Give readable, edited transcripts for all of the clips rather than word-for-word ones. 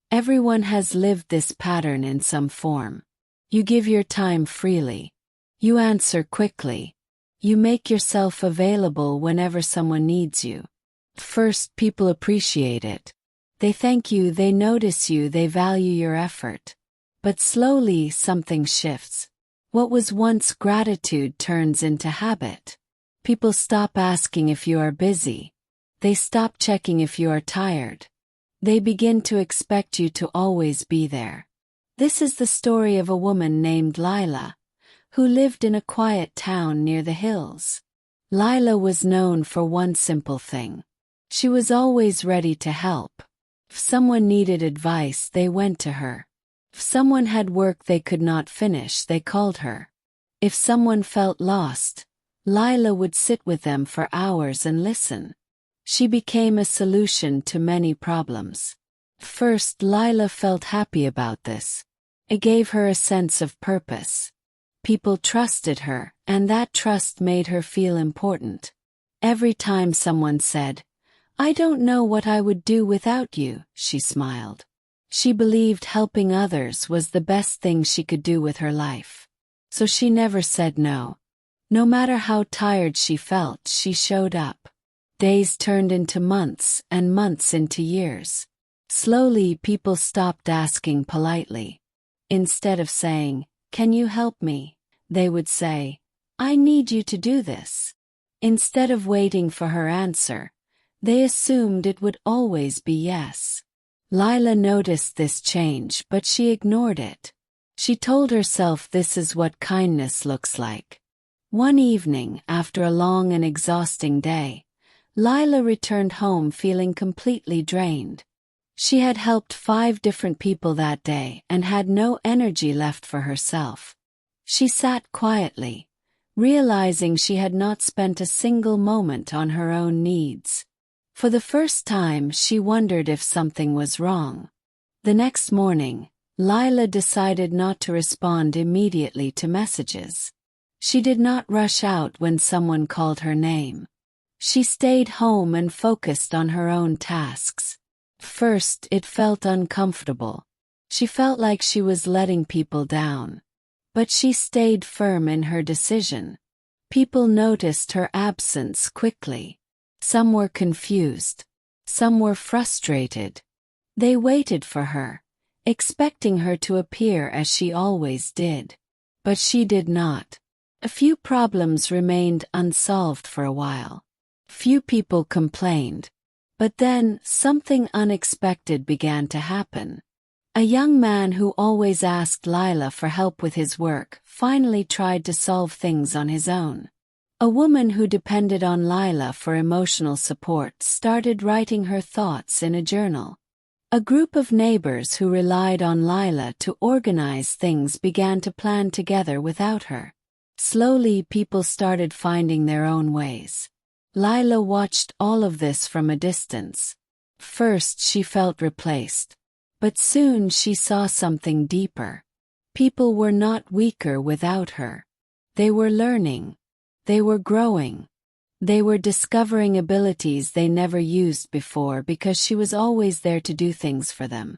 Everyone has lived this pattern in some form. You give your time freely. You answer quickly. You make yourself available whenever someone needs you. First, people appreciate it. They thank you, they notice you, they value your effort. But slowly something shifts. What was once gratitude turns into habit. People stop asking if you are busy. They stop checking if you are tired. They begin to expect you to always be there. This is the story of a woman named Lila, who lived in a quiet town near the hills. Lila was known for one simple thing. She was always ready to help. If someone needed advice, they went to her. If someone had work they could not finish, they called her. If someone felt lost, Lila would sit with them for hours and listen. She became a solution to many problems. First, Lila felt happy about this. It gave her a sense of purpose. People trusted her, and that trust made her feel important. Every time someone said, "I don't know what I would do without you," she smiled. She believed helping others was the best thing she could do with her life. So she never said no. No matter how tired she felt, she showed up. Days turned into months, and months into years. Slowly, people stopped asking politely. Instead of saying, "Can you help me?" they would say, "I need you to do this." Instead of waiting for her answer, they assumed it would always be yes. Lila noticed this change, but she ignored it. She told herself this is what kindness looks like. One evening, after a long and exhausting day, Lila returned home feeling completely drained. She had helped 5 different people that day and had no energy left for herself. She sat quietly, realizing she had not spent a single moment on her own needs. For the first time, she wondered if something was wrong. The next morning, Lila decided not to respond immediately to messages. She did not rush out when someone called her name. She stayed home and focused on her own tasks. First, it felt uncomfortable. She felt like she was letting people down. But she stayed firm in her decision. People noticed her absence quickly. Some were confused. Some were frustrated. They waited for her, expecting her to appear as she always did. But she did not. A few problems remained unsolved for a while. Few people complained. But then, something unexpected began to happen. A young man who always asked Lila for help with his work finally tried to solve things on his own. A woman who depended on Lila for emotional support started writing her thoughts in a journal. A group of neighbors who relied on Lila to organize things began to plan together without her. Slowly, people started finding their own ways. Lila watched all of this from a distance. First, she felt replaced. But soon she saw something deeper. People were not weaker without her. They were learning. They were growing. They were discovering abilities they never used before because she was always there to do things for them.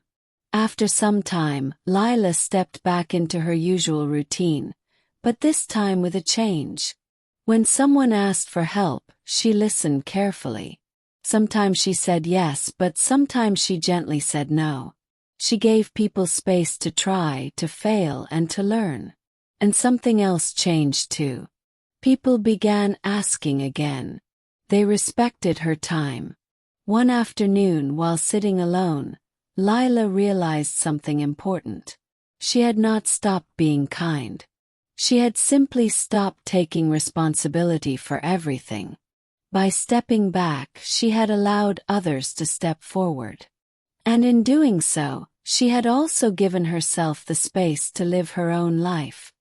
After some time, Lila stepped back into her usual routine, but this time with a change. When someone asked for help, she listened carefully. Sometimes she said yes, but sometimes she gently said no. She gave people space to try, to fail, and to learn. And something else changed too. People began asking again. They respected her time. One afternoon, while sitting alone, Lila realized something important. She had not stopped being kind. She had simply stopped taking responsibility for everything. By stepping back, she had allowed others to step forward. And in doing so, she had also given herself the space to live her own life.